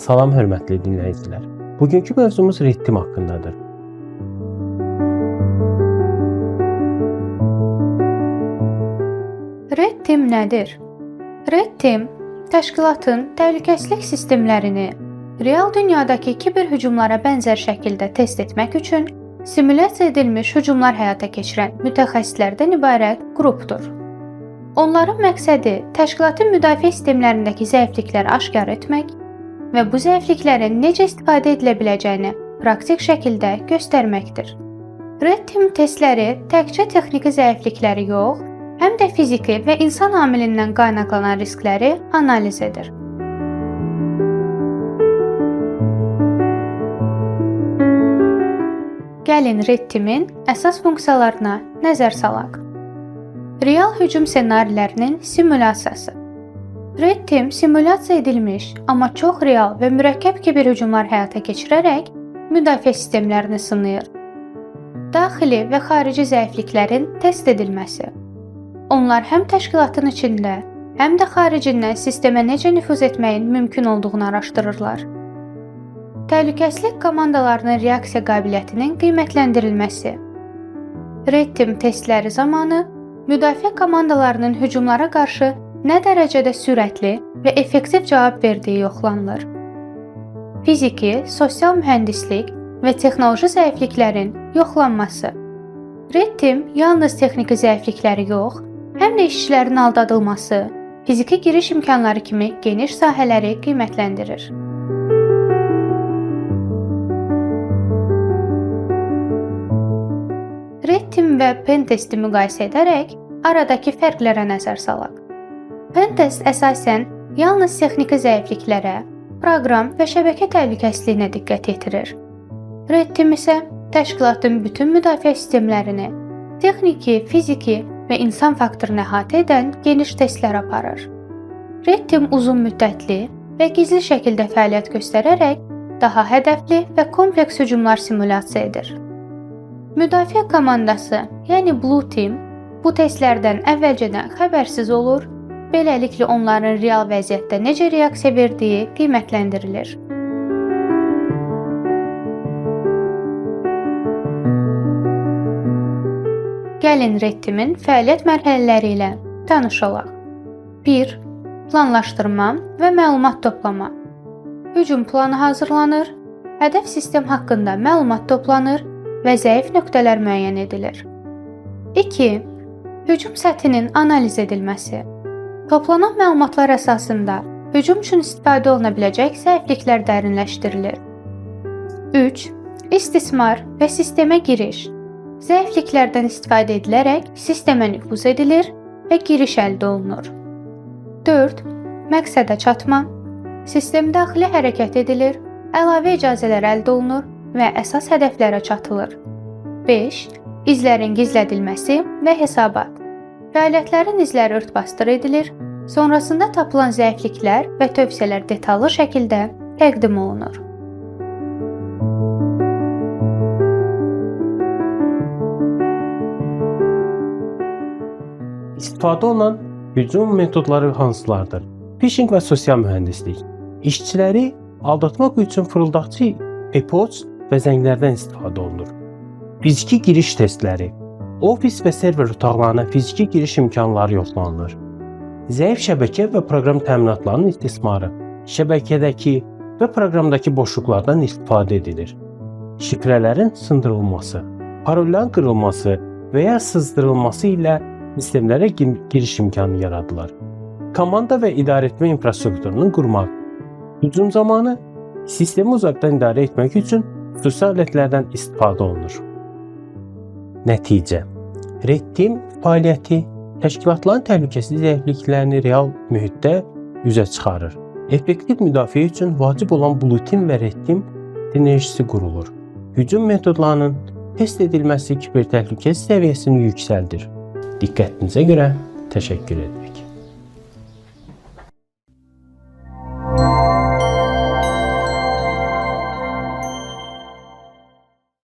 Salam hörmətli dinləyicilər. Bugünkü mövzumuz ritm haqqındadır. Ritm nədir? Ritm, təşkilatın təhlükəsizlik sistemlərini real dünyadakı kiberhücumlara bənzər şəkildə test etmək üçün simulyasiya edilmiş hücumlar həyata keçirən mütəxəssislərdən ibarət qrupdur. Onların məqsədi təşkilatın müdafiə sistemlərindəki zəiflikləri aşkar etmək və bu zəifliklərin necə istifadə edilə biləcəyini praktik şəkildə göstərməkdir. Ritm testləri təkcə texniki zəiflikləri yox, həm də fiziki və insan amilindən qaynaqlanan riskləri analiz edir. Gəlin ritmin əsas funksiyalarına nəzər salaq. Real hücum ssenarilərinin simulyasiyası. Ritm simulyasiya edilmiş, amma çox real və mürəkkəb kiberhücumlar həyata keçirərək müdafiə sistemlərini sınayır. Daxili və xarici zəifliklərin test edilməsi. Onlar həm təşkilatın içində, həm də xaricindən sistemə necə nüfuz etməyin mümkün olduğunu araşdırırlar. Təhlükəsizlik komandalarının reaksiya qabiliyyətinin qiymətləndirilməsi. Ritm testləri zamanı müdafiə komandalarının hücumlara qarşı nə dərəcədə sürətli və effektiv cavab verdiyi yoxlanılır. Fiziki, sosial mühəndislik və texnoloji zəifliklərin yoxlanması. Ritm yalnız texniki zəiflikləri yox, həm də işçilərin aldadılması, fiziki giriş imkanları kimi geniş sahələri qiymətləndirir. Ritm və pentesti müqayisə edərək aradakı fərqlərə nəzər salaq. Pentest əsasən yalnız texniki zəifliklərə, proqram və şəbəkə təhlükəsizliyinə diqqət yetirir. Ritm isə təşkilatın bütün müdafiə sistemlərini, texniki, fiziki və insan faktorunu əhatə edən geniş testlər aparır. Ritm uzun müddətli və gizli şəkildə fəaliyyət göstərərək daha hədəfli və kompleks hücumlar simulyasiya edir. Müdafiə komandası, yəni Blue Team, bu testlərdən əvvəlcədən xəbərsiz olur, beləliklə onların real vəziyyətdə necə reaksiya verdiyi qiymətləndirilir. Gəlin ritmin fəaliyyət mərhələləri ilə tanış olaq. 1. Planlaşdırma və məlumat toplama. Hücum planı hazırlanır, hədəf sistem haqqında məlumat toplanır və zəif nöqtələr müəyyən edilir. 2. Hücum səthinin analiz edilməsi. Toplanan məlumatlar əsasında hücum üçün istifadə oluna biləcək zəifliklər dərinləşdirilir. 3. İstismar və sistemə giriş. Zəifliklərdən istifadə edilərək sistemə nüfuz edilir və giriş əldə olunur. 4. Məqsədə çatma. Sistem daxili hərəkət edilir, əlavə icazələr əldə olunur və əsas hədəflərə çatılır. 5. İzlərin gizlədilməsi və hesabat. Fəaliyyətlərin izləri ört-basdır edilir, sonrasında tapılan zəifliklər və tövsiyələr detallı şəkildə təqdim olunur. İstifadə olunan hücum metodları hansılardır? Phishing və sosial mühəndislik. İşçiləri aldatmaq üçün fırıldaqçı e-poçt və zənglərdən istifadə olunur. Fiziki giriş testləri. Ofis və server otaqlarına fiziki giriş imkanları yoxlanılır. Zəif şəbəkə və proqram təminatlarının istismarı. Şəbəkədəki və proqramdakı boşluqlardan istifadə edilir. Şifrələrin sındırılması, parolların qırılması və ya sızdırılması ilə sistemlərə giriş imkanı yaradılır. Komanda və idarəetmə infrastrukturunu qurmaq. Hücum zamanı sistemi uzaqdan idarə etmək üçün xüsusi alətlərdən istifadə olunur. Nəticə. Ritm fəaliyyəti təşkilatların təhlükəsizlik zəifliklərini real mühitdə üzə çıxarır. Effektiv müdafiə üçün vacib olan Blue Team və Ritm sinerjisi qurulur. Hücum metodlarının test edilməsi kibertəhlükəsizlik səviyyəsini yüksəldir. Diqqətinizə görə təşəkkür edir.